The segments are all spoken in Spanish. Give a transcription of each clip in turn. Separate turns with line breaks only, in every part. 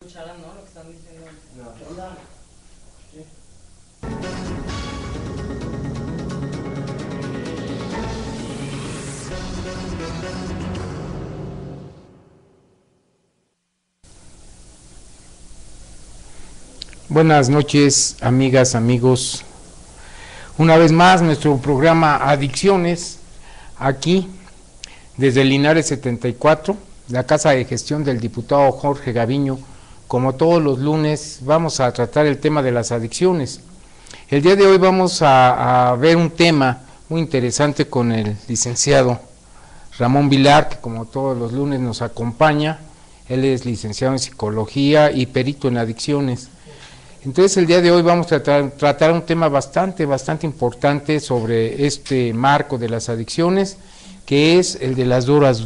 Escucharán, ¿no? Lo que están diciendo.
No. Sí.
Buenas noches, amigas, amigos. Una vez más, nuestro programa Adicciones, aquí, desde Linares 74, la Casa de Gestión del diputado Jorge Gaviño. Como todos los lunes, vamos a tratar el tema de las adicciones. El día de hoy vamos a ver un tema muy interesante con el licenciado Ramón Vilar, que como todos los lunes nos acompaña. Él es licenciado en Psicología y perito en adicciones. Entonces el día de hoy vamos a tratar un tema bastante importante sobre este marco de las adicciones, que es el de las drogas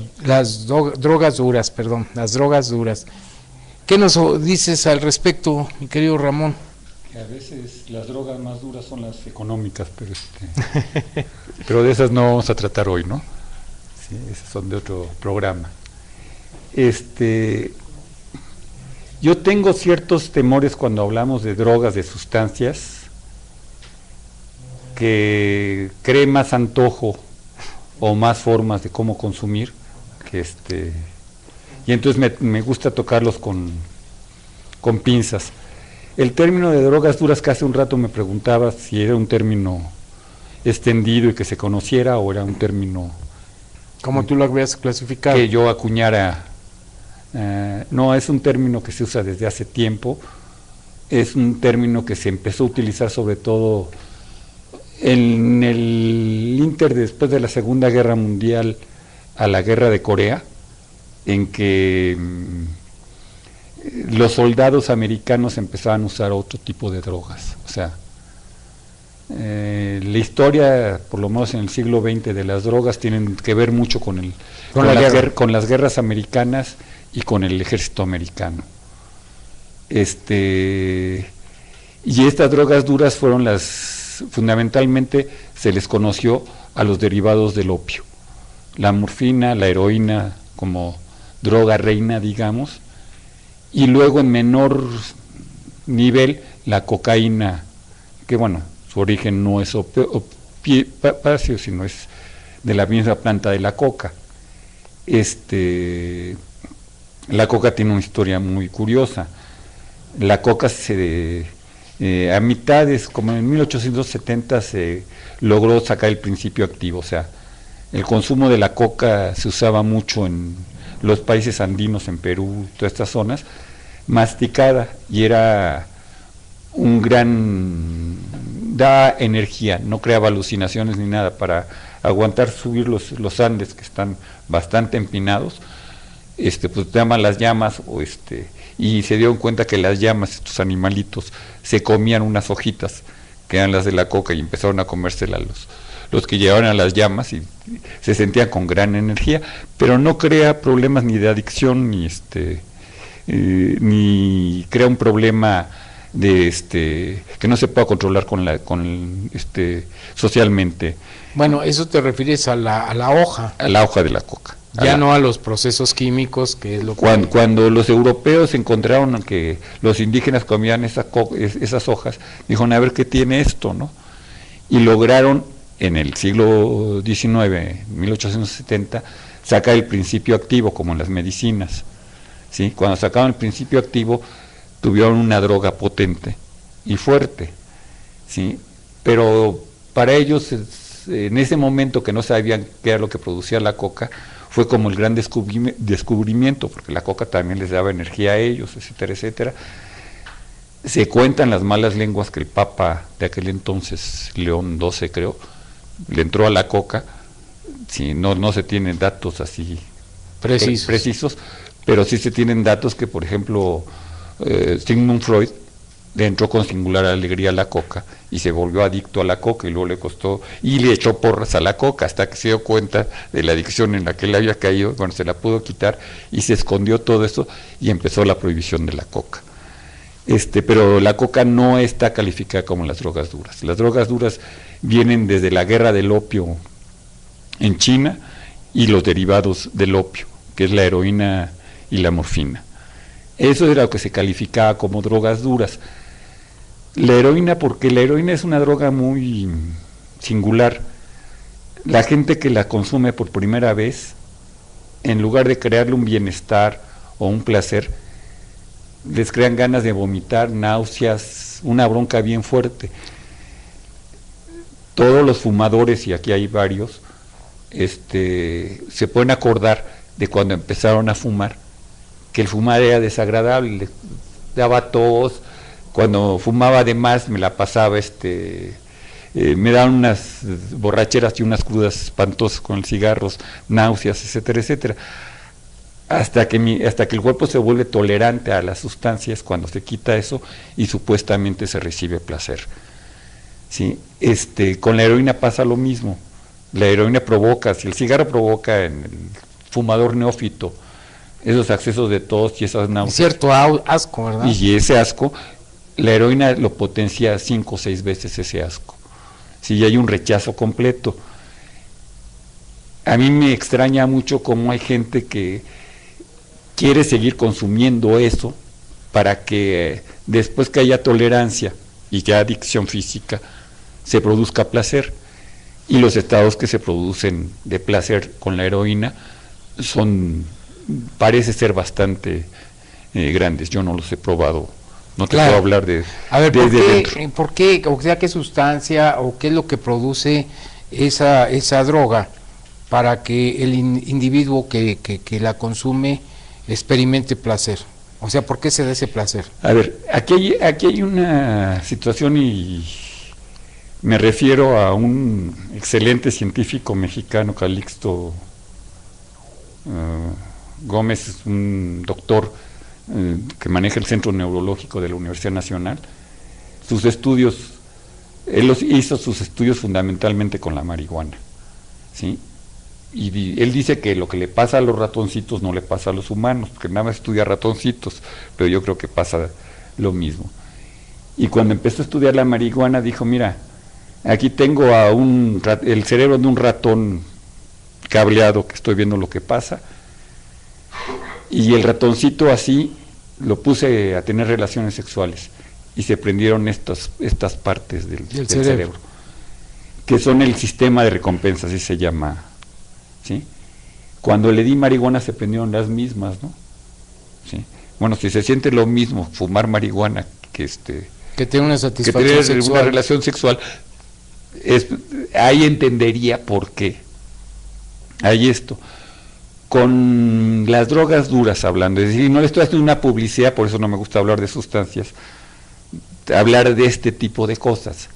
duras. ¿Qué nos dices al respecto, mi querido Ramón?
Que a veces las drogas más duras son las económicas, pero de esas no vamos a tratar hoy, ¿no? Sí, esas son de otro programa. Yo tengo ciertos temores cuando hablamos de drogas, de sustancias, que cree más antojo o más formas de cómo consumir, y entonces me gusta tocarlos con pinzas. El término de drogas duras, que hace un rato me preguntaba si era un término extendido y que se conociera, o era un término...
¿Cómo tú lo habías clasificado?
Que yo acuñara... no, es un término que se usa desde hace tiempo, es un término que se empezó a utilizar sobre todo en el inter después de la Segunda Guerra Mundial a la Guerra de Corea, en que los soldados americanos empezaban a usar otro tipo de drogas. O sea, la historia, por lo menos en el siglo XX, de las drogas tienen que ver mucho con las guerras americanas y con el ejército americano. Y estas drogas duras fueron fundamentalmente se les conoció a los derivados del opio, la morfina, la heroína como droga reina, digamos, y luego en menor nivel la cocaína, que bueno, su origen no es opiáceo, sino es de la misma planta de la coca. La coca tiene una historia muy curiosa. La coca a mitades, como en 1870, se logró sacar el principio activo. O sea, el consumo de la coca se usaba mucho en los países andinos, en Perú, todas estas zonas, masticada, y era da energía, no creaba alucinaciones ni nada. Para aguantar subir los Andes, que están bastante empinados, pues llaman las llamas, y se dieron cuenta que las llamas, estos animalitos, se comían unas hojitas que eran las de la coca, y empezaron a comérselas los que llevaban a las llamas, y se sentían con gran energía, pero no crea problemas ni de adicción, ni crea un problema de que no se pueda controlar socialmente.
Bueno, eso te refieres a la hoja.
A la hoja de la coca.
Ya no a los procesos químicos, que es lo que...
Cuando los europeos encontraron que los indígenas comían esas hojas, dijeron, a ver qué tiene esto, ¿no? Y lograron, en el siglo XIX, 1870, sacar el principio activo, como en las medicinas, ¿sí? Cuando sacaron el principio activo, tuvieron una droga potente y fuerte, ¿sí? Pero para ellos, en ese momento que no sabían qué era lo que producía la coca, fue como el gran descubrimiento, porque la coca también les daba energía a ellos, etcétera, etcétera. Se cuentan las malas lenguas que el Papa de aquel entonces, León XII creo, le entró a la coca. Sí, no se tienen datos así precisos, pero sí se tienen datos que, por ejemplo, Sigmund Freud le entró con singular alegría a la coca y se volvió adicto a la coca, y luego le costó, y le echó porras a la coca hasta que se dio cuenta de la adicción en la que él había caído. Bueno, se la pudo quitar y se escondió todo eso, y empezó la prohibición de la coca. Pero la coca no está calificada como las drogas duras. Las drogas duras vienen desde la guerra del opio en China y los derivados del opio, que es la heroína y la morfina. Eso era lo que se calificaba como drogas duras. La heroína, porque la heroína es una droga muy singular. La gente que la consume por primera vez, en lugar de crearle un bienestar o un placer, les crean ganas de vomitar, náuseas, una bronca bien fuerte. Todos los fumadores, y aquí hay varios, se pueden acordar de cuando empezaron a fumar, que el fumar era desagradable, les daba tos. Cuando fumaba de más me la pasaba, me daban unas borracheras y unas crudas espantosas con los cigarros, náuseas, etcétera, etcétera. Hasta que el cuerpo se vuelve tolerante a las sustancias, cuando se quita eso y supuestamente se recibe placer. ¿Sí? Con la heroína pasa lo mismo. La heroína provoca, si el cigarro provoca en el fumador neófito esos accesos de tos y esas náuseas,
Cierto asco, ¿verdad?
y ese asco, la heroína lo potencia 5 o 6 veces ese asco. Si hay un rechazo completo. A mí me extraña mucho cómo hay gente que quiere seguir consumiendo eso para que después que haya tolerancia y ya adicción física se produzca placer, y los estados que se producen de placer con la heroína parece ser bastante grandes. Yo no los he probado, no te puedo hablar de
a ver,
dentro.
¿por qué, o sea, qué sustancia o qué es lo que produce esa droga para que el individuo que la consume experimente placer? O sea, ¿por qué se da ese placer?
A ver, aquí hay una situación, y me refiero a un excelente científico mexicano, Calixto Gómez, un doctor que maneja el Centro Neurológico de la Universidad Nacional. Él hizo sus estudios fundamentalmente con la marihuana, ¿sí? Y él dice que lo que le pasa a los ratoncitos no le pasa a los humanos, porque nada más estudia ratoncitos, pero yo creo que pasa lo mismo. Y cuando empezó a estudiar la marihuana dijo, mira, aquí tengo el cerebro de un ratón cableado, que estoy viendo lo que pasa, y el ratoncito así lo puse a tener relaciones sexuales y se prendieron estas partes del cerebro, que son el sistema de recompensa, así se llama, ¿sí? Cuando le di marihuana se prendieron las mismas, ¿no? ¿Sí? Bueno, si se siente lo mismo fumar marihuana que
tener una satisfacción
que tener
sexual,
una relación sexual, ahí entendería por qué hay esto. Con las drogas duras hablando, es decir, no le estoy haciendo una publicidad, por eso no me gusta hablar de sustancias, hablar de este tipo de cosas,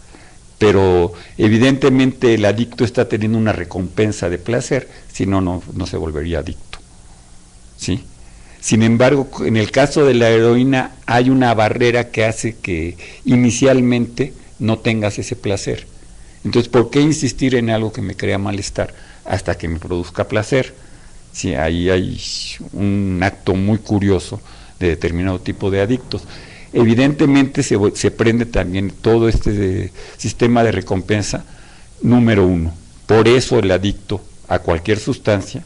pero evidentemente el adicto está teniendo una recompensa de placer, si no, no se volvería adicto, ¿sí? Sin embargo, en el caso de la heroína hay una barrera que hace que inicialmente no tengas ese placer. Entonces, ¿por qué insistir en algo que me crea malestar hasta que me produzca placer? Sí, ahí hay un acto muy curioso de determinado tipo de adictos. Evidentemente se prende también todo este sistema de recompensa número uno. Por eso el adicto a cualquier sustancia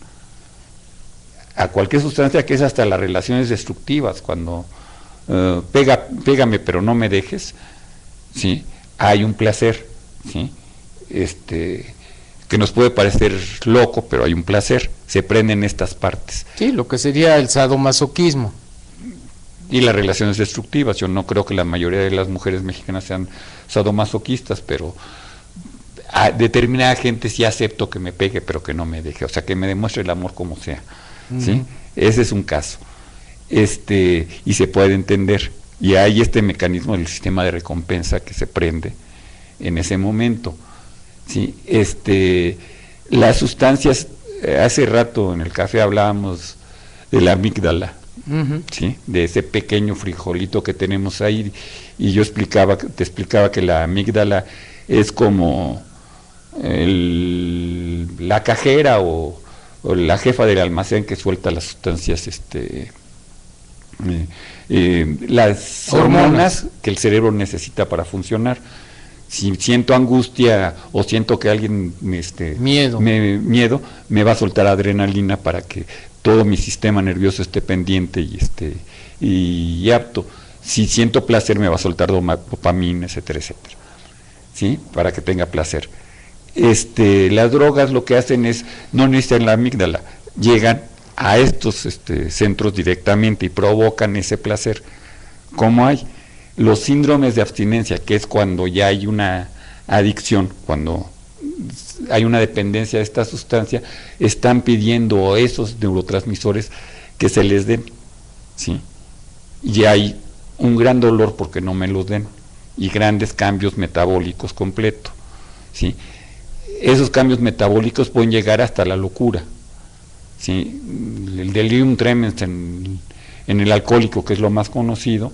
que es hasta las relaciones destructivas, cuando pégame pero no me dejes, ¿sí? Hay un placer, ¿sí? Que nos puede parecer loco, pero hay un placer, se prenden estas partes.
Sí, lo que sería el sadomasoquismo.
Y las relaciones destructivas, yo no creo que la mayoría de las mujeres mexicanas sean sadomasoquistas, pero a determinada gente sí acepto que me pegue, pero que no me deje, o sea, que me demuestre el amor como sea, ¿sí? Ese es un caso, y se puede entender, y hay este mecanismo del sistema de recompensa que se prende en ese momento, ¿sí? Las sustancias, hace rato en el café hablábamos de la amígdala, ¿sí? De ese pequeño frijolito que tenemos ahí, y yo te explicaba que la amígdala es como la cajera o la jefa del almacén que suelta las sustancias, las hormonas que el cerebro necesita para funcionar. Si siento angustia o siento que alguien
Miedo.
me va a soltar adrenalina para que todo mi sistema nervioso esté pendiente y apto. Si siento placer me va a soltar dopamina, etcétera, etcétera. ¿Sí? Para que tenga placer. Las drogas lo que hacen es, no necesitan la amígdala, llegan a estos centros directamente y provocan ese placer. Como hay los síndromes de abstinencia, que es cuando ya hay una adicción, cuando hay una dependencia de esta sustancia, están pidiendo a esos neurotransmisores que se les den, ¿sí? Y hay un gran dolor porque no me los den, y grandes cambios metabólicos completos, ¿sí? Esos cambios metabólicos pueden llegar hasta la locura, ¿sí? El delirium tremens en el alcohólico, que es lo más conocido,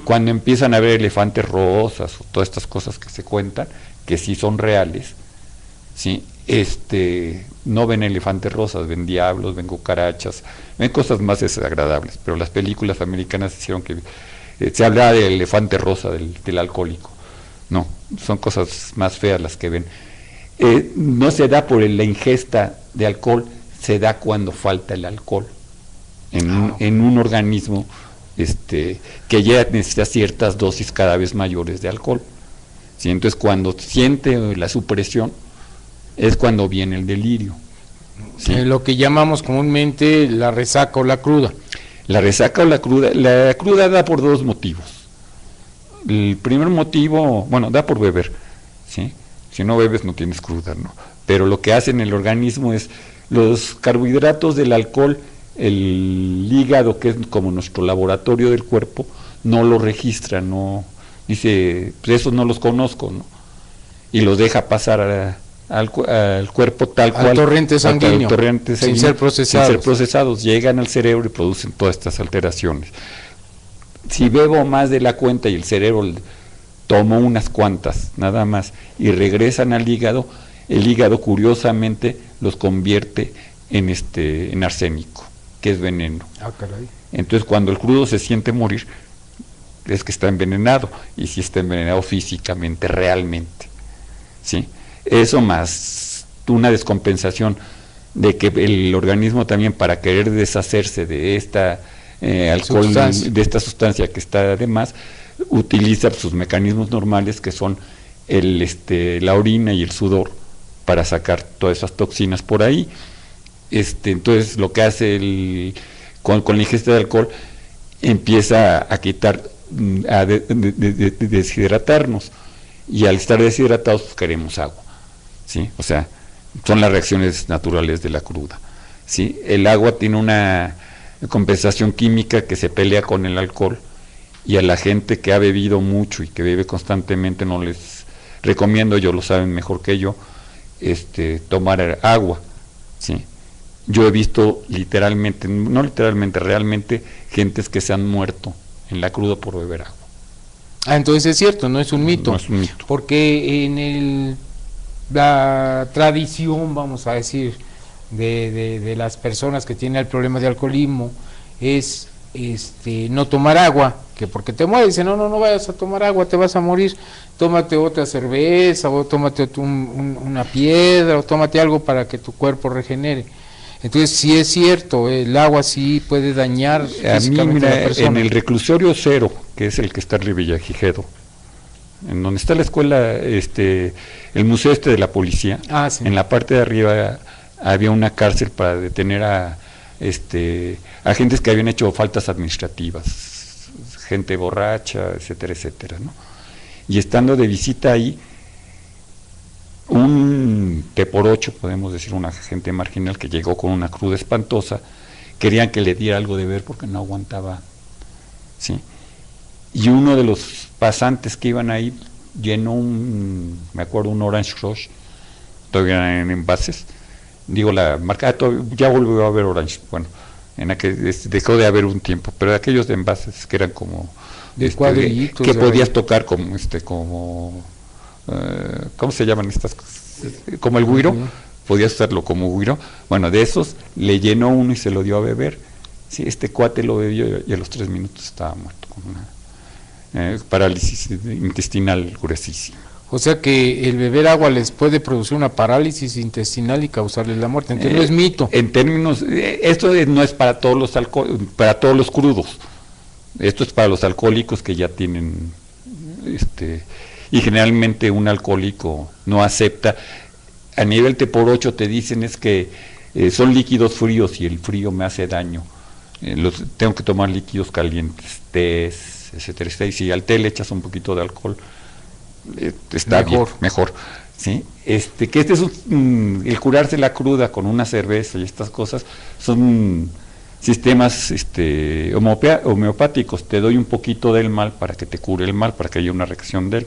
cuando empiezan a ver elefantes rosas o todas estas cosas que se cuentan, que sí son reales, ¿sí? No ven elefantes rosas, ven diablos, ven cucarachas, ven cosas más desagradables, pero las películas americanas hicieron que se hablaba del elefante rosa, del alcohólico. No, son cosas más feas las que ven. No se da por la ingesta de alcohol, se da cuando falta el alcohol en un organismo que ya necesita ciertas dosis cada vez mayores de alcohol, ¿sí? Entonces cuando siente la supresión es cuando viene el delirio, ¿sí?
Lo que llamamos comúnmente la resaca o la cruda.
La resaca o la cruda da por dos motivos. El primer motivo, bueno, da por beber, ¿sí? Si no bebes no tienes cruda, ¿no? Pero lo que hace en el organismo es los carbohidratos del alcohol, el hígado, que es como nuestro laboratorio del cuerpo, no lo registra, no dice, pues esos no los conozco, ¿no? Y los deja pasar al cuerpo tal cual,
al torrente sanguíneo, sin ser
procesados, llegan al cerebro y producen todas estas alteraciones. Si bebo más de la cuenta y el cerebro tomó unas cuantas nada más y regresan al hígado, el hígado curiosamente los convierte en arsénico, que es veneno.
Ah, caray.
Entonces cuando el crudo se siente morir, es que está envenenado, y si está envenenado físicamente, realmente, ¿sí? Eso más una descompensación de que el organismo también, para querer deshacerse de esta alcohol, de esta sustancia que está de más, utiliza sus mecanismos normales, que son la orina y el sudor, para sacar todas esas toxinas por ahí. Entonces lo que hace con la ingesta de alcohol, empieza a quitar, a deshidratarnos, y al estar deshidratados pues queremos agua, ¿sí? O sea, son las reacciones naturales de la cruda, ¿sí? El agua tiene una compensación química que se pelea con el alcohol, y a la gente que ha bebido mucho y que bebe constantemente no les recomiendo, ellos lo saben mejor que yo, tomar agua, ¿sí? Yo he visto literalmente, no literalmente, realmente, gentes que se han muerto en la cruda por beber agua.
Ah, entonces es cierto, no es un mito.
No es un mito.
Porque en la tradición, vamos a decir, de las personas que tienen el problema de alcoholismo, es no tomar agua, que porque te mueres, dice, no vayas a tomar agua, te vas a morir, tómate otra cerveza, o tómate una piedra, o tómate algo para que tu cuerpo regenere. Entonces sí es cierto, el agua sí puede dañar físicamente a la persona.
En el reclusorio 0, que es el que está en Villagigedo, en donde está la escuela, el museo de la policía,
sí.
En la parte de arriba había una cárcel para detener a agentes que habían hecho faltas administrativas, gente borracha, etcétera, etcétera, ¿no? Y estando de visita ahí, un por 8, podemos decir, una gente marginal que llegó con una cruda espantosa, querían que le diera algo de ver porque no aguantaba, ¿sí? Y uno de los pasantes que iban ahí llenó me acuerdo, un Orange Crush, todavía en envases, digo la marca, ya volvió a haber Orange, bueno, dejó de haber un tiempo, pero aquellos de envases que eran como
de cuadrillitos,
que podías tocar como ¿cómo se llaman estas cosas? Como el güiro, podías usarlo como güiro. Bueno, de esos le llenó uno y se lo dio a beber. Sí, este cuate lo bebió y a los 3 minutos estaba muerto. parálisis intestinal gruesísima.
O sea que el beber agua les puede producir una parálisis intestinal y causarles la muerte. Entonces no es mito.
En términos, esto no es para todos los para todos los crudos. Esto es para los alcohólicos que ya tienen, y generalmente un alcohólico no acepta. A nivel T por 8 te dicen es que son líquidos fríos y el frío me hace daño. Tengo que tomar líquidos calientes, tés, etcétera, etcétera. Y si al té le echas un poquito de alcohol, está mejor, ¿sí? Que es el curarse la cruda con una cerveza y estas cosas son sistemas homeopáticos. Te doy un poquito del mal para que te cure el mal, para que haya una reacción de él.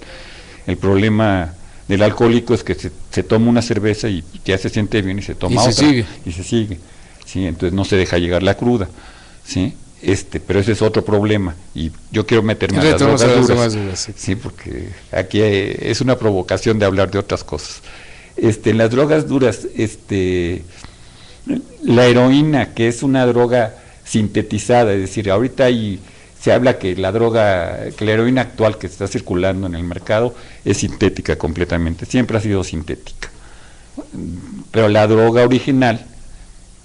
El problema del alcohólico es que se toma una cerveza y ya se siente bien y se toma otra y se sigue, ¿sí? Entonces no se deja llegar la cruda, ¿sí? Pero ese es otro problema y yo quiero meterme a las drogas duras, sí, porque aquí es una provocación de hablar de otras cosas. En las drogas duras, la heroína, que es una droga sintetizada, es decir, ahorita se habla que la heroína actual que está circulando en el mercado es sintética completamente, siempre ha sido sintética, pero la droga original,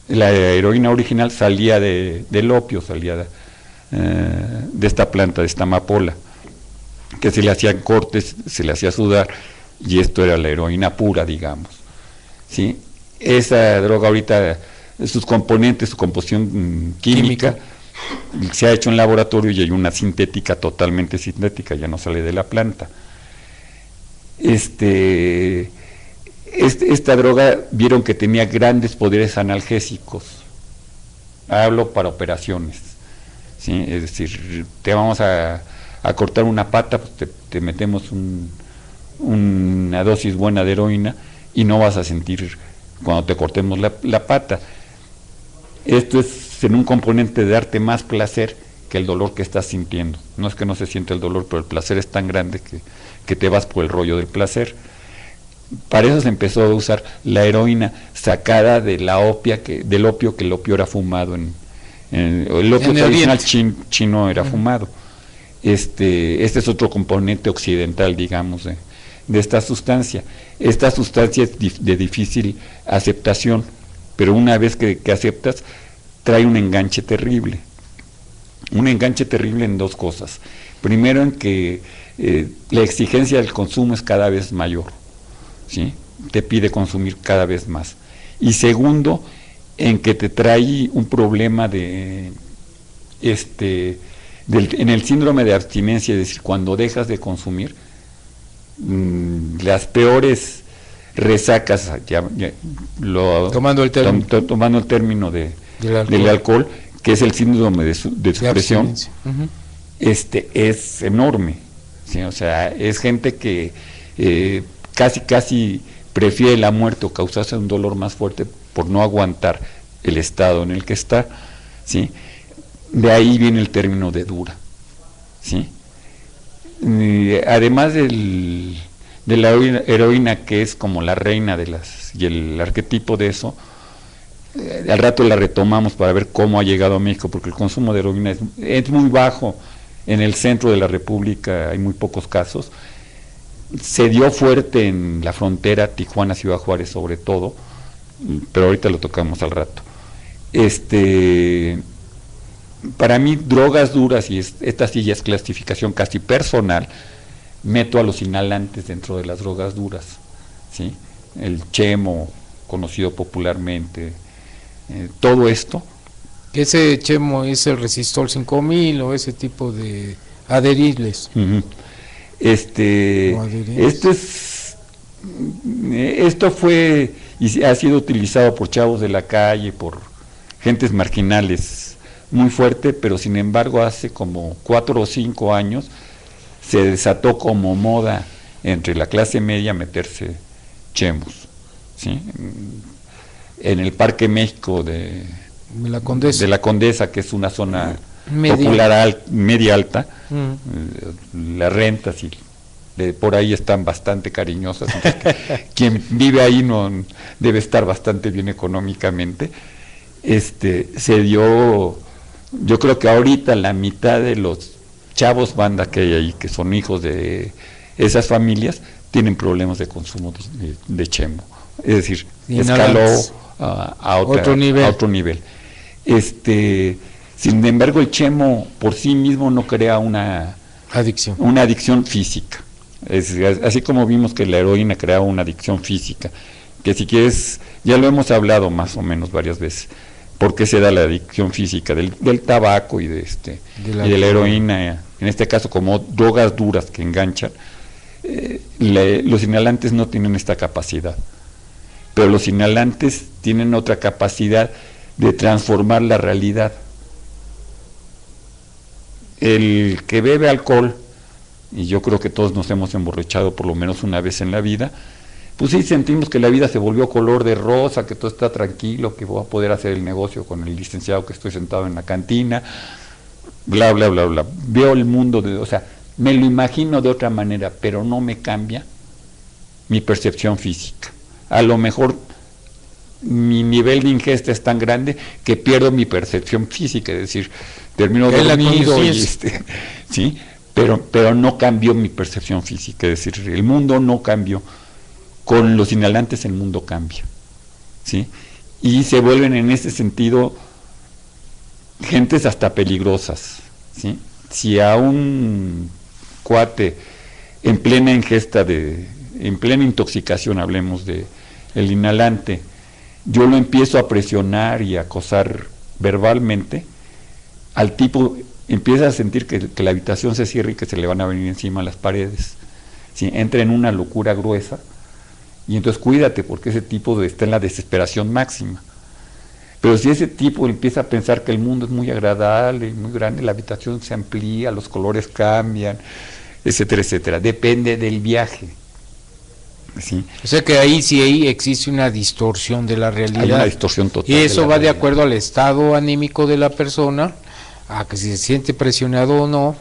la heroína original salía del opio, salía de esta planta, de esta amapola, que se le hacían cortes, se le hacía sudar, y esto era la heroína pura, digamos, ¿sí? Esa droga ahorita, sus componentes, su composición química, se ha hecho en laboratorio y hay una sintética, totalmente sintética, ya no sale de la planta. Esta droga vieron que tenía grandes poderes analgésicos. Hablo para operaciones, ¿sí? Es decir, te vamos a cortar una pata, pues te metemos una dosis buena de heroína y no vas a sentir cuando te cortemos la pata. Esto es en un componente de darte más placer que el dolor que estás sintiendo. No es que no se siente el dolor, pero el placer es tan grande que te vas por el rollo del placer. Para eso se empezó a usar la heroína sacada de del opio, que el opio era fumado el opio tradicional chino era fumado. Este es otro componente occidental, digamos, de esta sustancia. Esta sustancia es de difícil aceptación, pero una vez que aceptas, trae un enganche terrible. Un enganche terrible en dos cosas. Primero, en que la exigencia del consumo es cada vez mayor, ¿sí? Te pide consumir cada vez más. Y segundo, en que te trae un problema en el síndrome de abstinencia, es decir, cuando dejas de consumir, las peores resacas, tomando el término del alcohol, que es el síndrome de supresión, es enorme, ¿sí? O sea, es gente que casi prefiere la muerte o causarse un dolor más fuerte por no aguantar el estado en el que está, ¿sí? De ahí viene el término de dura, ¿sí? Además de la heroína, que es como la reina y el arquetipo de eso, al rato la retomamos para ver cómo ha llegado a México, porque el consumo de heroína es muy bajo. En el centro de la República hay muy pocos casos. Se dio fuerte en la frontera, Tijuana, Ciudad Juárez sobre todo, pero ahorita lo tocamos al rato. Para mí, drogas duras, y esta sí ya es clasificación casi personal, meto a los inhalantes dentro de las drogas duras, ¿sí? El chemo, conocido popularmente, todo esto.
¿Ese chemo es el Resistol 5000 o ese tipo de adheribles?
Esto fue y ha sido utilizado por chavos de la calle, por gentes marginales, muy fuerte, pero sin embargo hace como 4 o 5 años se desató como moda entre la clase media meterse chemos, ¿sí? En el Parque México de la Condesa, que es una zona popular media alta, las rentas y por ahí están bastante cariñosas. Quien vive ahí no debe estar bastante bien económicamente. Se dio, yo creo que ahorita la mitad de los chavos banda que hay ahí, que son hijos de esas familias, tienen problemas de consumo de chemo. Es decir, escaló a otro nivel. Sin embargo, el chemo por sí mismo no crea una adicción física. Así como vimos que la heroína crea una adicción física, que si quieres, ya lo hemos hablado más o menos varias veces, por qué se da la adicción física del tabaco y de la heroína, en este caso como drogas duras que enganchan. Los inhalantes no tienen esta capacidad, pero los inhalantes tienen otra capacidad de transformar la realidad. El que bebe alcohol, y yo creo que todos nos hemos emborrachado por lo menos una vez en la vida, pues sí sentimos que la vida se volvió color de rosa, que todo está tranquilo, que voy a poder hacer el negocio con el licenciado que estoy sentado en la cantina, bla, bla, bla, bla. Veo el mundo, o sea, me lo imagino de otra manera, pero no me cambia mi percepción física. A lo mejor mi nivel de ingesta es tan grande que pierdo mi percepción física, es decir, termino dormido y ¿sí? Pero no cambió mi percepción física, es decir, el mundo no cambió. Con los inhalantes el mundo cambia, ¿sí? Y se vuelven en ese sentido gentes hasta peligrosas, ¿sí? Si a un cuate en plena ingesta en plena intoxicación, hablemos de el inhalante, yo lo empiezo a presionar y a acosar verbalmente, al tipo empieza a sentir que la habitación se cierra y que se le van a venir encima las paredes, ¿sí? Entra en una locura gruesa. Y entonces cuídate, porque ese tipo está en la desesperación máxima. Pero si ese tipo empieza a pensar que el mundo es muy agradable, muy grande, la habitación se amplía, los colores cambian, etcétera, etcétera. Depende del viaje. ¿Sí?
O sea que ahí existe una distorsión de la realidad.
Hay una distorsión total.
Y eso va de acuerdo al estado anímico de la persona, a que si se siente presionado o no,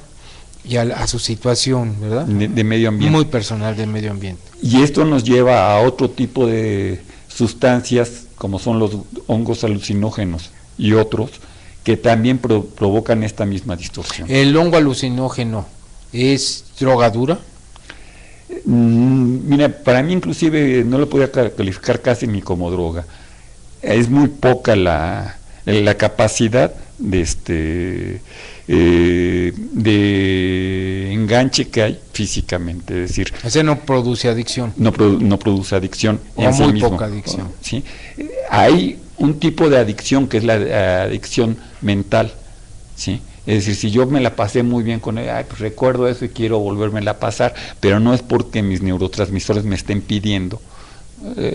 y a su situación, ¿verdad?
De medio ambiente.
Muy personal del medio ambiente.
Y esto nos lleva a otro tipo de sustancias, como son los hongos alucinógenos y otros, que también provocan esta misma distorsión.
¿El hongo alucinógeno es droga dura?
Mira, para mí inclusive no lo podía calificar casi ni como droga. Es muy poca la capacidad de enganche que hay físicamente, es decir,
Ese no produce adicción.
No produce adicción.
O
en sí
muy
mismo.
poca adicción.
¿Sí? Hay un tipo de adicción que es la adicción mental, ¿sí? Es decir, si yo me la pasé muy bien con él, pues recuerdo eso y quiero volvérmela a pasar, pero no es porque mis neurotransmisores me estén pidiendo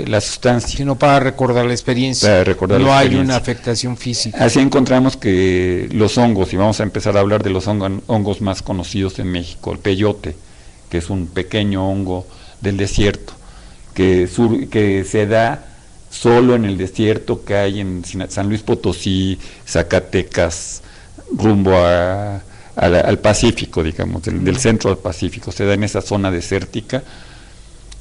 la sustancia.
Sino para recordar la experiencia.
Para recordar
no
la
hay
experiencia.
una afectación física.
Así encontramos que los hongos, y vamos a empezar a hablar de los hongos más conocidos en México, el peyote, que es un pequeño hongo del desierto, que se da solo en el desierto que hay en San Luis Potosí, Zacatecas, rumbo al Pacífico, digamos, del centro al Pacífico, se da en esa zona desértica,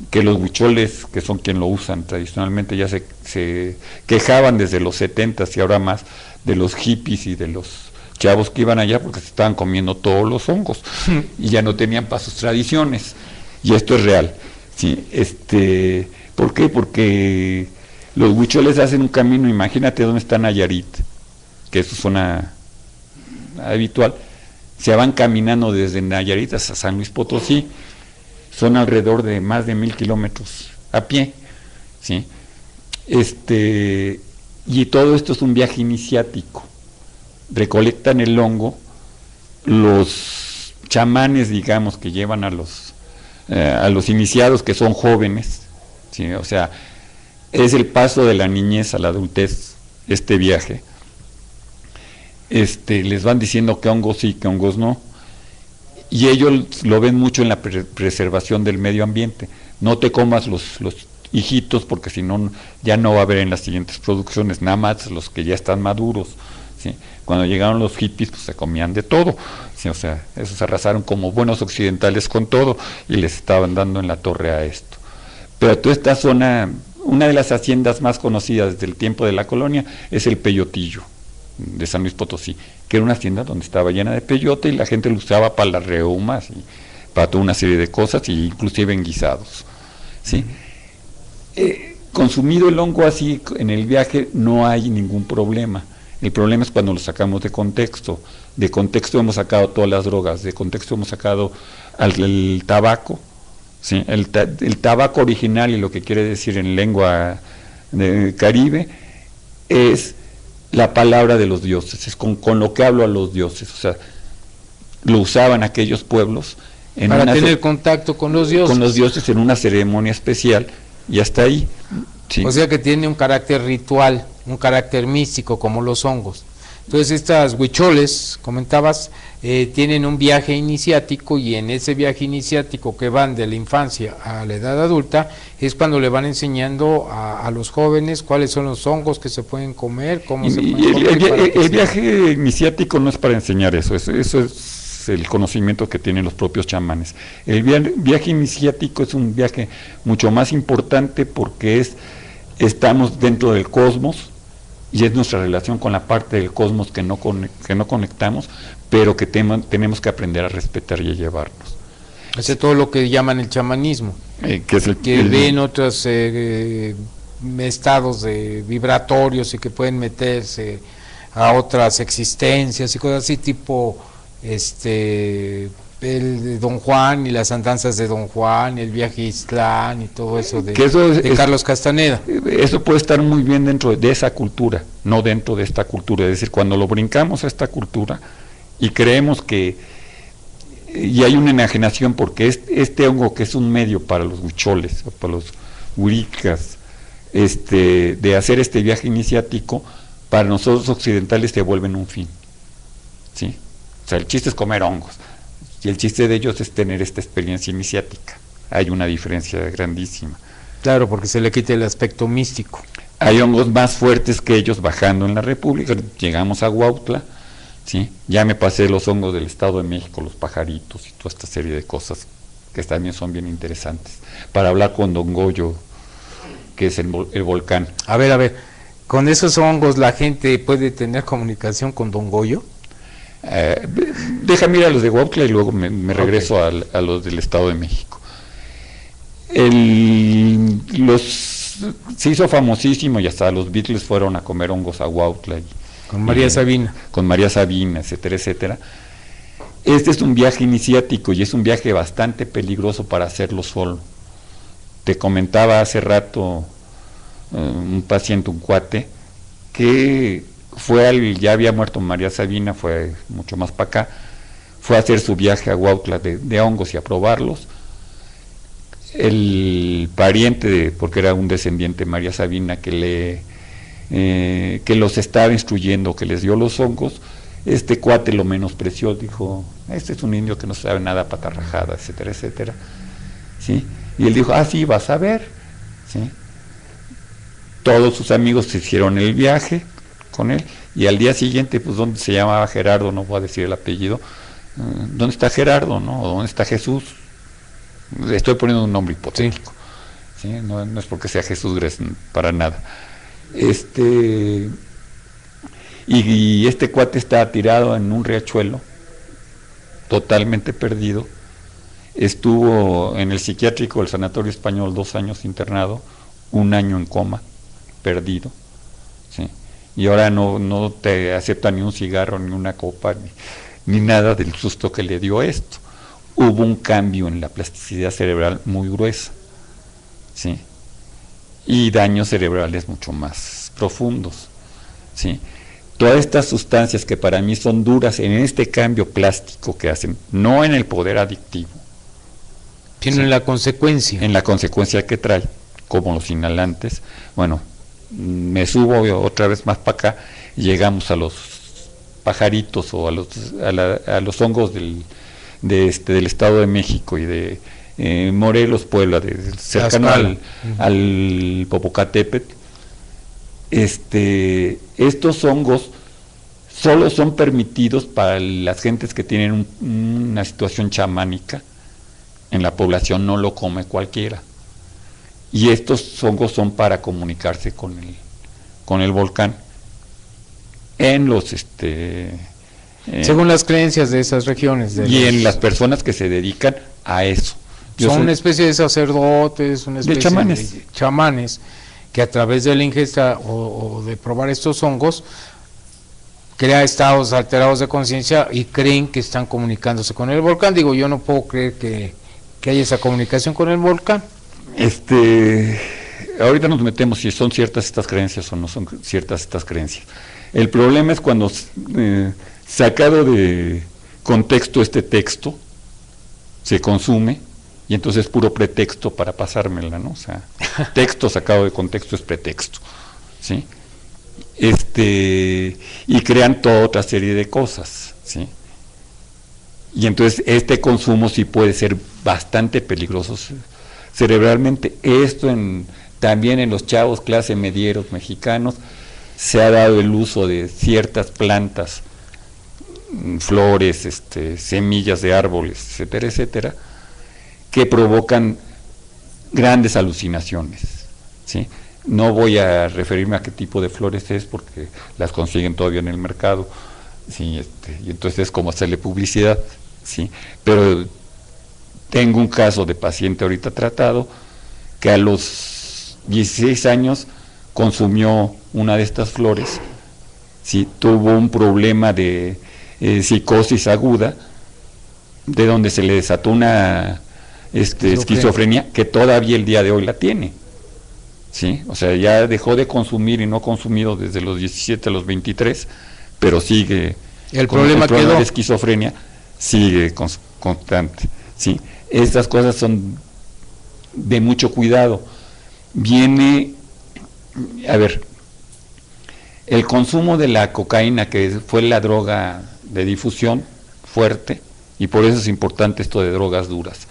que los huicholes, que son quien lo usan tradicionalmente, ya se quejaban desde los 70s y ahora más de los hippies y de los chavos que iban allá porque se estaban comiendo todos los hongos y ya no tenían para sus tradiciones, y esto es real, ¿sí? ¿Por qué? Porque los huicholes hacen un camino, imagínate dónde está Nayarit, que es su zona habitual, se van caminando desde Nayarit hasta San Luis Potosí, son alrededor de más de 1000 kilómetros a pie, ¿sí? Y todo esto es un viaje iniciático. Recolectan el hongo, los chamanes, digamos, que llevan a los iniciados, que son jóvenes, ¿sí? O sea, es el paso de la niñez a la adultez, este viaje. Les van diciendo que hongos sí, que hongos no, y ellos lo ven mucho en la preservación del medio ambiente. No te comas los hijitos, porque si no ya no va a haber en las siguientes producciones, nada más los que ya están maduros, ¿sí? Cuando llegaron los hippies, pues se comían de todo, ¿sí? O sea, esos arrasaron como buenos occidentales con todo y les estaban dando en la torre a esto. Pero toda esta zona, una de las haciendas más conocidas desde el tiempo de la colonia es el Peyotillo, de San Luis Potosí, que era una hacienda donde estaba llena de peyote y la gente lo usaba para las reumas y para toda una serie de cosas, y inclusive en guisados, ¿sí? Consumido el hongo así en el viaje no hay ningún problema. El problema es cuando lo sacamos de contexto. De contexto hemos sacado todas las drogas, de contexto hemos sacado el tabaco, ¿sí? El tabaco original, y lo que quiere decir en lengua de Caribe, es la palabra de los dioses, es con lo que hablo a los dioses. O sea, lo usaban aquellos pueblos
para tener contacto con los dioses.
Con los dioses en una ceremonia especial, y hasta ahí. Sí.
O sea que tiene un carácter ritual, un carácter místico, como los hongos. Entonces estas huicholes, comentabas, tienen un viaje iniciático, y en ese viaje iniciático que van de la infancia a la edad adulta es cuando le van enseñando a los jóvenes cuáles son los hongos que se pueden comer, cómo se pueden comer.
El viaje iniciático no es para enseñar eso es el conocimiento que tienen los propios chamanes. El viaje iniciático es un viaje mucho más importante porque estamos dentro del cosmos, y es nuestra relación con la parte del cosmos que no conectamos, pero que tenemos que aprender a respetar y a llevarnos.
Hace todo lo que llaman el chamanismo,
que es
que ven otros estados vibratorios y que pueden meterse a otras existencias y cosas así, tipo el de Don Juan y las andanzas de Don Juan, el viaje a Islán y todo eso de Carlos Castaneda.
Eso puede estar muy bien dentro de esa cultura, no dentro de esta cultura. Es decir, cuando lo brincamos a esta cultura y creemos que, y hay una enajenación porque este hongo, que es un medio para los huicholes o para los huiricas, de hacer este viaje iniciático, para nosotros occidentales se vuelven un fin, ¿sí? O sea, el chiste es comer hongos, y el chiste de ellos es tener esta experiencia iniciática. Hay una diferencia grandísima.
Claro, porque se le quita el aspecto místico.
Hay hongos más fuertes que ellos bajando en la República. Llegamos a Huautla, ¿sí? Ya me pasé los hongos del Estado de México, los pajaritos y toda esta serie de cosas que también son bien interesantes, para hablar con Don Goyo, que es el volcán.
A ver, ¿con esos hongos la gente puede tener comunicación con Don Goyo?
Déjame ir a los de Huautla y luego me regreso a los del Estado de México. Se hizo famosísimo, y hasta los Beatles fueron a comer hongos a Huautla.
Con María Sabina.
Con María Sabina, etcétera, etcétera. Este es un viaje iniciático y es un viaje bastante peligroso para hacerlo solo. Te comentaba hace rato un paciente, un cuate, que ya había muerto María Sabina, fue mucho más para acá, fue a hacer su viaje a Huautla de hongos y a probarlos. El pariente, porque era un descendiente de María Sabina, que los estaba instruyendo, que les dio los hongos, este cuate lo menospreció, dijo, este es un indio que no sabe nada, patarrajada, etcétera, etcétera, ¿sí? Y él dijo, sí, vas a ver, ¿sí? Todos sus amigos se hicieron el viaje con él, y al día siguiente, pues, ¿dónde se llamaba Gerardo? No voy a decir el apellido. ¿Dónde está Gerardo, no? ¿Dónde está Jesús? Estoy poniendo un nombre hipotético, ¿sí? No es porque sea Jesús para nada. Y este cuate está tirado en un riachuelo, totalmente perdido. Estuvo en el psiquiátrico del Sanatorio Español 2 años internado, 1 año en coma, perdido, ¿sí? Y ahora no te acepta ni un cigarro, ni una copa, ni nada del susto que le dio esto. Hubo un cambio en la plasticidad cerebral muy gruesa, ¿sí? Y daños cerebrales mucho más profundos, ¿sí? Todas estas sustancias que para mí son duras en este cambio plástico que hacen, no en el poder adictivo,
sino ¿sí? En la consecuencia.
En la consecuencia que trae, como los inhalantes. Bueno, me subo otra vez más para acá y llegamos a los pajaritos o a los hongos del Estado de México y de Morelos, Puebla, cercano al Popocatépetl. Estos hongos solo son permitidos para las gentes que tienen una situación chamánica. En la población no lo come cualquiera. Y estos hongos son para comunicarse con el volcán. en los
según las creencias de esas regiones.
Y en las personas que se dedican a eso.
Son una especie de sacerdotes, una especie de chamanes que a través de la ingesta o de probar estos hongos crea estados alterados de conciencia y creen que están comunicándose con el volcán. Digo, yo no puedo creer que haya esa comunicación con el volcán.
Ahorita nos metemos si son ciertas estas creencias o no son ciertas estas creencias. El problema es cuando sacado de contexto este texto se consume y entonces es puro pretexto para pasármela, ¿no? O sea, texto sacado de contexto es pretexto, ¿sí? Y crean toda otra serie de cosas, ¿sí? Y entonces este consumo sí puede ser bastante peligroso cerebralmente. Esto también en los chavos clase medieros mexicanos se ha dado el uso de ciertas plantas, flores, semillas de árboles, etcétera, etcétera, que provocan grandes alucinaciones, ¿sí? No voy a referirme a qué tipo de flores es porque las consiguen todavía en el mercado, ¿sí? Y entonces es como hacerle publicidad, ¿sí? Pero tengo un caso de paciente ahorita tratado que a los 16 años consumió una de estas flores, ¿sí? Tuvo un problema de psicosis aguda, de donde se le desató una esquizofrenia que todavía el día de hoy la tiene, ¿sí? O sea, ya dejó de consumir y no ha consumido desde los 17 a los 23, pero sigue,
el problema
de esquizofrenia sigue constante, ¿sí? Estas cosas son de mucho cuidado. El consumo de la cocaína, que fue la droga de difusión fuerte, y por eso es importante esto de drogas duras,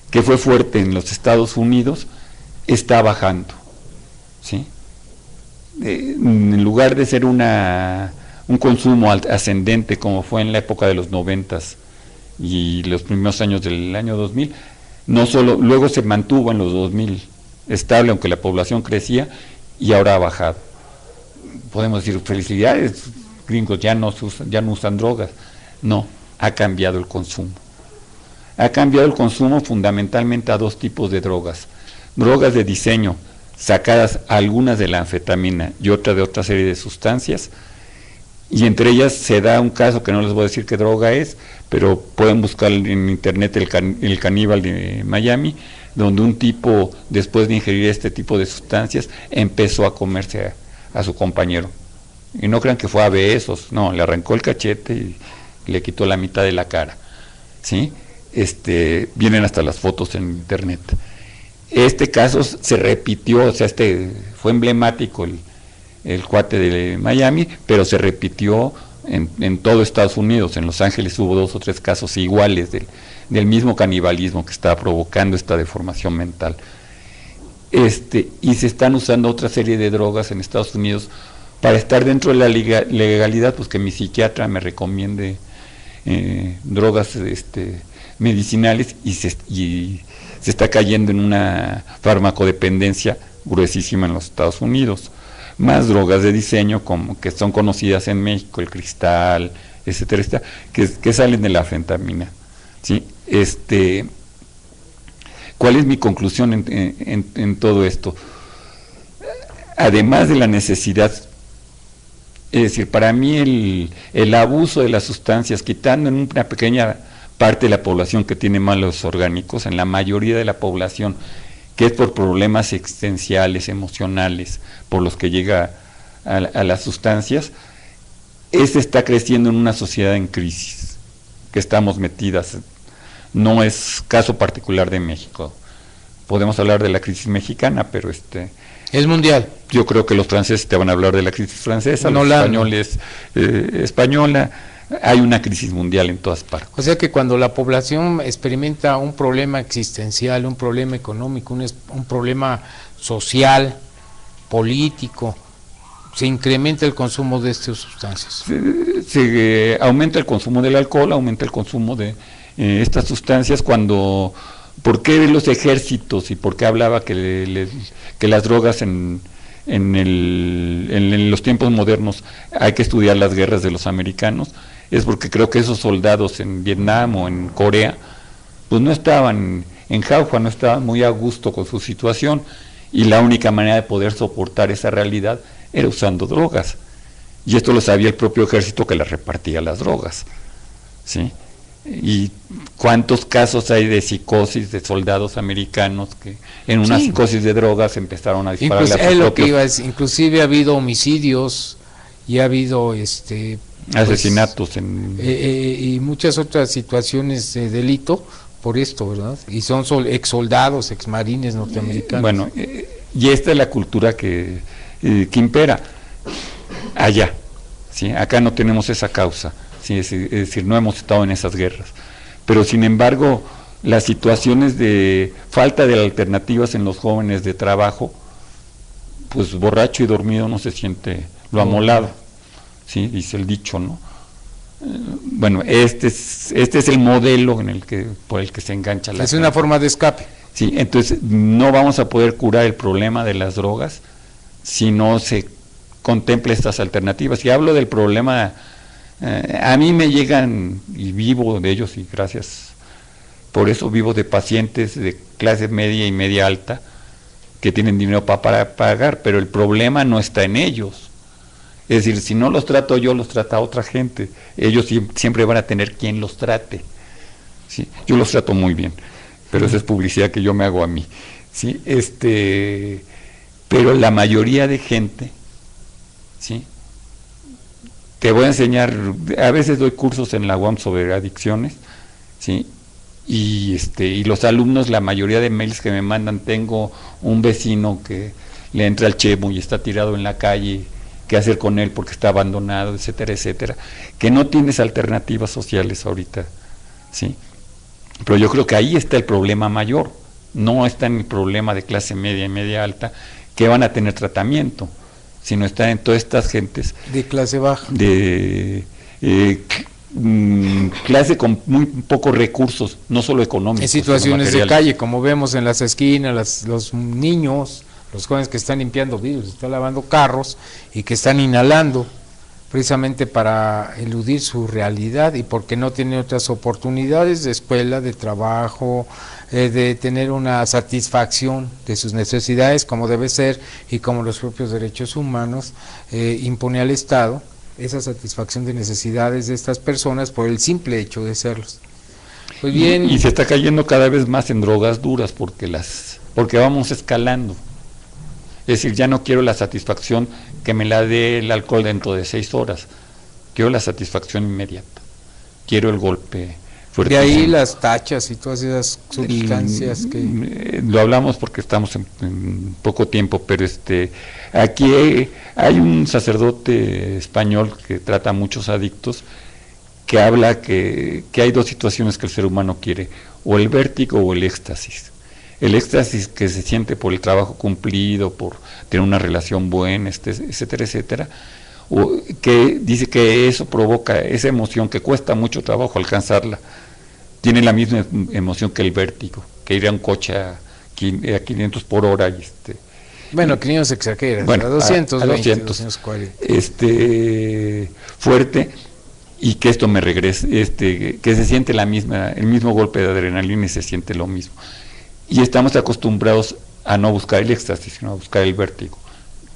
que fue fuerte en los Estados Unidos, está bajando, ¿sí? En lugar de ser un consumo ascendente como fue en la época de los 90s y los primeros años del año 2000, no solo, luego se mantuvo en los 2000 estable, aunque la población crecía, y ahora ha bajado. Podemos decir, felicidades, gringos, ya no usan drogas. No, ha cambiado el consumo. Ha cambiado el consumo fundamentalmente a dos tipos de drogas. Drogas de diseño, sacadas algunas de la anfetamina y otra de otra serie de sustancias, y entre ellas se da un caso que no les voy a decir qué droga es, pero pueden buscar en internet el caníbal de Miami, donde un tipo, después de ingerir este tipo de sustancias, empezó a comerse a su compañero. Y no crean que fue a besos, no, le arrancó el cachete y le quitó la mitad de la cara, ¿sí? Vienen hasta las fotos en internet. Este caso se repitió, o sea, fue emblemático el cuate de Miami, pero se repitió en todo Estados Unidos. En Los Ángeles hubo 2 o 3 casos iguales del mismo canibalismo que estaba provocando esta deformación mental. Y se están usando otra serie de drogas en Estados Unidos para estar dentro de la legalidad, pues que mi psiquiatra me recomiende drogas medicinales, y se está cayendo en una farmacodependencia gruesísima en los Estados Unidos. Más drogas de diseño como que son conocidas en México, el cristal, etcétera, etcétera, que salen de la anfetamina, ¿sí? ¿Cuál es mi conclusión en todo esto? Además de la necesidad, es decir, para mí el abuso de las sustancias, quitando en una pequeña parte de la población que tiene malos orgánicos, en la mayoría de la población, que es por problemas existenciales, emocionales, por los que llega a las sustancias, está creciendo en una sociedad en crisis, que estamos metidas. No es caso particular de México. Podemos hablar de la crisis mexicana, pero
es mundial.
Yo creo que los franceses te van a hablar de la crisis francesa, los españoles española. Hay una crisis mundial en todas partes.
O sea que cuando la población experimenta un problema existencial, un problema económico, un problema social, político, se incrementa el consumo de estas sustancias.
Se aumenta el consumo del alcohol, aumenta el consumo de estas sustancias. ¿Por qué los ejércitos y por qué hablaba que las drogas en en los tiempos modernos hay que estudiar las guerras de los americanos, es porque creo que esos soldados en Vietnam o en Corea, pues no estaban en jauja, no estaban muy a gusto con su situación, y la única manera de poder soportar esa realidad era usando drogas. Y esto lo sabía el propio ejército que les repartía las drogas, ¿sí? Y cuántos casos hay de psicosis de soldados americanos que en una psicosis de drogas empezaron a dispararle a sus
lo que iba es, inclusive ha habido homicidios y ha habido
asesinatos
y muchas otras situaciones de delito por esto, ¿verdad? Y son ex soldados, ex marines norteamericanos.
Bueno, y esta es la cultura que impera allá, ¿sí? Acá no tenemos esa causa, ¿sí? Es decir, no hemos estado en esas guerras, pero sin embargo las situaciones de falta de alternativas en los jóvenes de trabajo, pues borracho y dormido no se siente lo amolado, ¿sí? Dice el dicho, ¿no? Bueno, este es el modelo por el que se engancha la gente.
Una forma de escape.
Sí, entonces no vamos a poder curar el problema de las drogas si no se contempla estas alternativas. Y hablo del problema, a mí me llegan y vivo de ellos, y gracias, por eso vivo de pacientes de clase media y media alta que tienen dinero para pagar, pero el problema no está en ellos. Es decir, si no los trato yo, los trata otra gente. Ellos siempre van a tener quien los trate, ¿sí? Yo los trato muy bien, pero esa es publicidad que yo me hago a mí, ¿sí? Pero la mayoría de gente, ¿sí? Te voy a enseñar, a veces doy cursos en la UAM sobre adicciones, ¿sí? Y los alumnos, la mayoría de mails que me mandan, tengo un vecino que le entra el chemo y está tirado en la calle, qué hacer con él porque está abandonado, etcétera, etcétera, que no tienes alternativas sociales ahorita, ¿sí? Pero yo creo que ahí está el problema mayor, no está en el problema de clase media y media alta, que van a tener tratamiento, sino está en todas estas gentes
de clase baja,
de clase con muy pocos recursos, no solo económicos,
en situaciones de calle, como vemos en las esquinas, los niños, los jóvenes que están limpiando vidrios, están lavando carros y que están inhalando precisamente para eludir su realidad y porque no tienen otras oportunidades de escuela, de trabajo, de tener una satisfacción de sus necesidades como debe ser y como los propios derechos humanos impone al Estado esa satisfacción de necesidades de estas personas por el simple hecho de serlos. Pues bien,
y se está cayendo cada vez más en drogas duras porque vamos escalando. Es decir, ya no quiero la satisfacción que me la dé el alcohol dentro de 6 horas, quiero la satisfacción inmediata, quiero el golpe fuerte.
De ahí las tachas y todas esas sustancias que...
Lo hablamos porque estamos en poco tiempo, pero aquí hay un sacerdote español que trata a muchos adictos, que habla que hay dos situaciones que el ser humano quiere, o el vértigo o el éxtasis. El éxtasis que se siente por el trabajo cumplido, por tener una relación buena, etcétera, etcétera, o que dice que eso provoca esa emoción que cuesta mucho trabajo alcanzarla, tiene la misma emoción que el vértigo, que ir a un coche a 500 por hora y
bueno, 500 exageras,
bueno,
a 220,
240 fuerte, y que esto me regrese, que se siente el mismo golpe de adrenalina y se siente lo mismo. Y estamos acostumbrados a no buscar el éxtasis, sino a buscar el vértigo.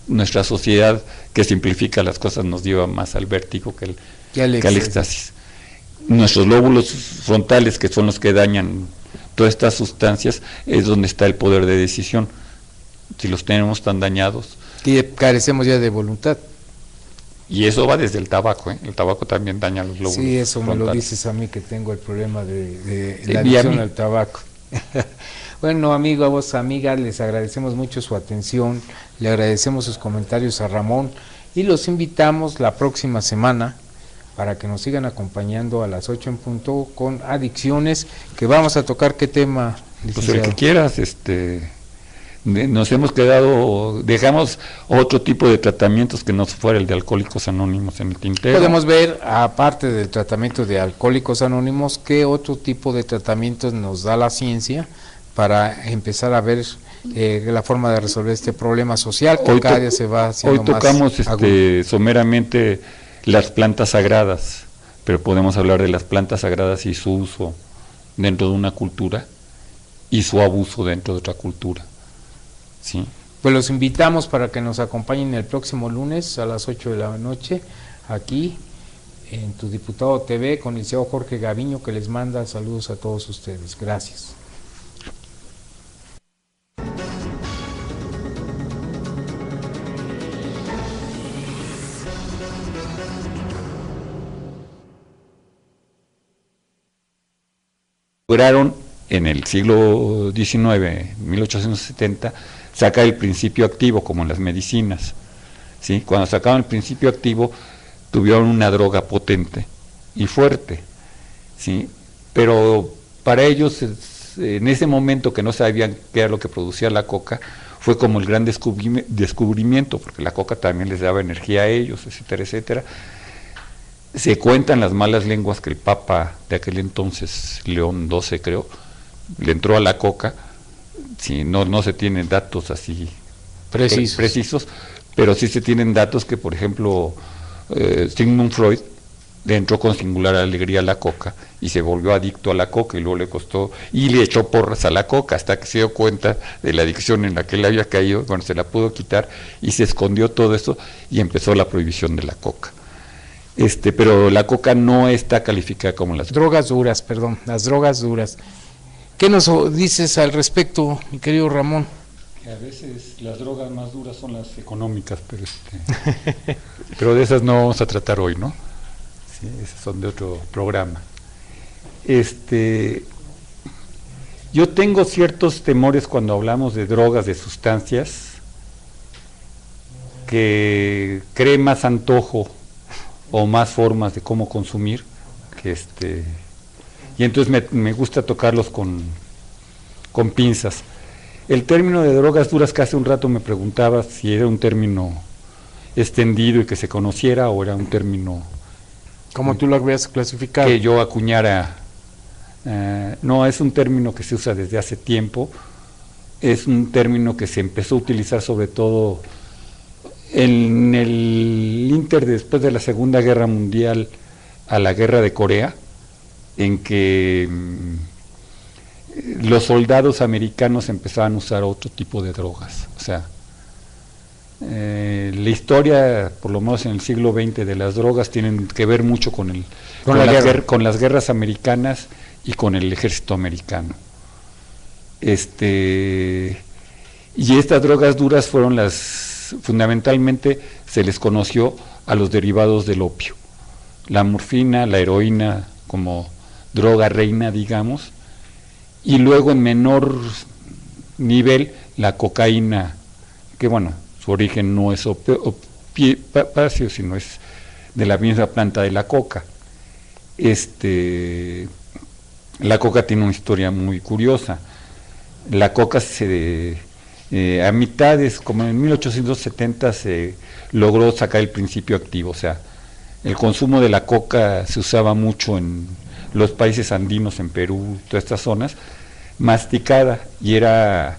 Nuestra sociedad que simplifica las cosas nos lleva más al vértigo que al éxtasis. Nuestros lóbulos frontales, que son los que dañan todas estas sustancias, es donde está el poder de decisión. Si los tenemos tan dañados.
Y carecemos ya de voluntad.
Y eso va desde el tabaco, el tabaco también daña los lóbulos
frontales. Sí, eso frontales. Me lo dices a mí que tengo el problema de la adicción al tabaco. Bueno, amigos, amigas, les agradecemos mucho su atención, le agradecemos sus comentarios a Ramón y los invitamos la próxima semana para que nos sigan acompañando a las 8 en punto con Adicciones, que vamos a tocar. ¿Qué tema, licenciado?
Pues el que quieras, nos hemos quedado, dejamos otro tipo de tratamientos que no fuera el de Alcohólicos Anónimos en el tintero.
Podemos ver, aparte del tratamiento de Alcohólicos Anónimos, qué otro tipo de tratamientos nos da la ciencia para empezar a ver la forma de resolver este problema social que cada día se va haciendo
más. Hoy tocamos someramente las plantas sagradas, pero podemos hablar de las plantas sagradas y su uso dentro de una cultura y su abuso dentro de otra cultura. ¿Sí?
Pues los invitamos para que nos acompañen el próximo lunes a las 8 de la noche, aquí en Tu Diputado TV, con el licenciado Jorge Gaviño, que les manda saludos a todos ustedes. Gracias.
Lograron en el siglo XIX, 1870, sacar el principio activo, como en las medicinas. ¿Sí? Cuando sacaron el principio activo, tuvieron una droga potente y fuerte. ¿Sí? Pero para ellos, en ese momento que no sabían qué era lo que producía la coca, fue como el gran descubrimiento, porque la coca también les daba energía a ellos, etcétera, etcétera. Se cuentan las malas lenguas que el Papa de aquel entonces, León XII creo, le entró a la coca. Si no se tienen datos así precisos, pero sí se tienen datos que, por ejemplo, Sigmund Freud le entró con singular alegría a la coca y se volvió adicto a la coca, y luego le costó, y le echó porras a la coca hasta que se dio cuenta de la adicción en la que él había caído, cuando se la pudo quitar, y se escondió todo eso y empezó la prohibición de la coca. Pero la coca no está calificada como las
drogas duras, las drogas duras. ¿Qué nos dices al respecto, mi querido Ramón?
Que a veces las drogas más duras son las económicas, pero pero de esas no vamos a tratar hoy, ¿no? Sí, esas son de otro programa. Yo tengo ciertos temores cuando hablamos de drogas, de sustancias, que cree más antojo o más formas de cómo consumir, que y entonces me gusta tocarlos con pinzas. El término de drogas duras, que hace un rato me preguntaba si era un término extendido y que se conociera, o era un término...
¿Cómo tú lo habías clasificado?
Que yo acuñara. No, es un término que se usa desde hace tiempo, es un término que se empezó a utilizar sobre todo en el inter después de la Segunda Guerra Mundial a la Guerra de Corea, en que los soldados americanos empezaban a usar otro tipo de drogas. O sea, la historia, por lo menos en el siglo XX, de las drogas tienen que ver mucho con las guerras americanas y con el ejército americano. Y estas drogas duras fueron fundamentalmente se les conoció a los derivados del opio, la morfina, la heroína como droga reina, digamos, y luego en menor nivel la cocaína, que bueno, su origen no es opiáceo, sino es de la misma planta de la coca. La coca tiene una historia muy curiosa. La coca a mitades, como en 1870, se logró sacar el principio activo. O sea, el consumo de la coca se usaba mucho en los países andinos, en Perú, todas estas zonas, masticada, y era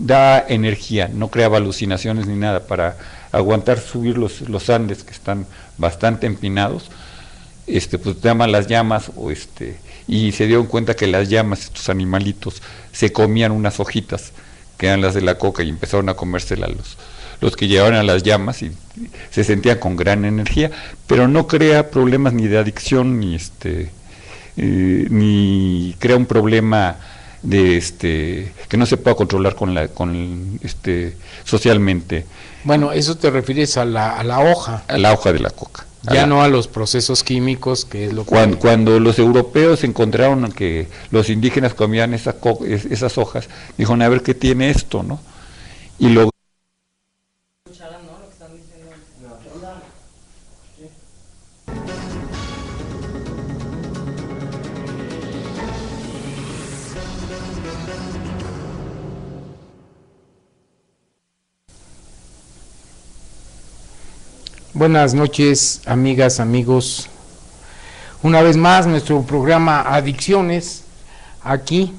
da energía, no creaba alucinaciones ni nada. Para aguantar subir los Andes, que están bastante empinados, pues llaman las llamas, y se dieron cuenta que las llamas, estos animalitos, se comían unas hojitas que eran las de la coca, y empezaron a comérselas los que llevaban a las llamas, y se sentían con gran energía, pero no crea problemas ni de adicción, ni crea un problema de que no se pueda controlar socialmente.
Bueno, eso te refieres a la hoja.
A la hoja de la coca.
Ya no a los procesos químicos, que es lo que...
Cuando los europeos encontraron que los indígenas comían esas hojas, dijeron, a ver qué tiene esto, ¿no? Y luego...
Buenas noches, amigas, amigos. Una vez más, nuestro programa Adicciones, aquí,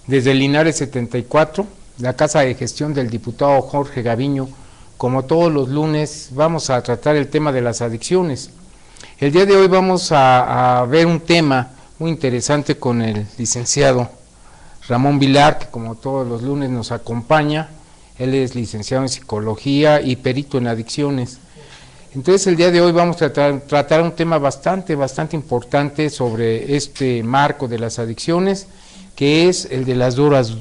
desde Linares 74, la casa de gestión del diputado Jorge Gaviño. Como todos los lunes vamos a tratar el tema de las adicciones. El día de hoy vamos a ver un tema muy interesante con el licenciado Ramón Vilar, que como todos los lunes nos acompaña. Él es licenciado en psicología y perito en adicciones. Entonces el día de hoy vamos a tratar un tema bastante importante sobre este marco de las adicciones, que es el de las drogas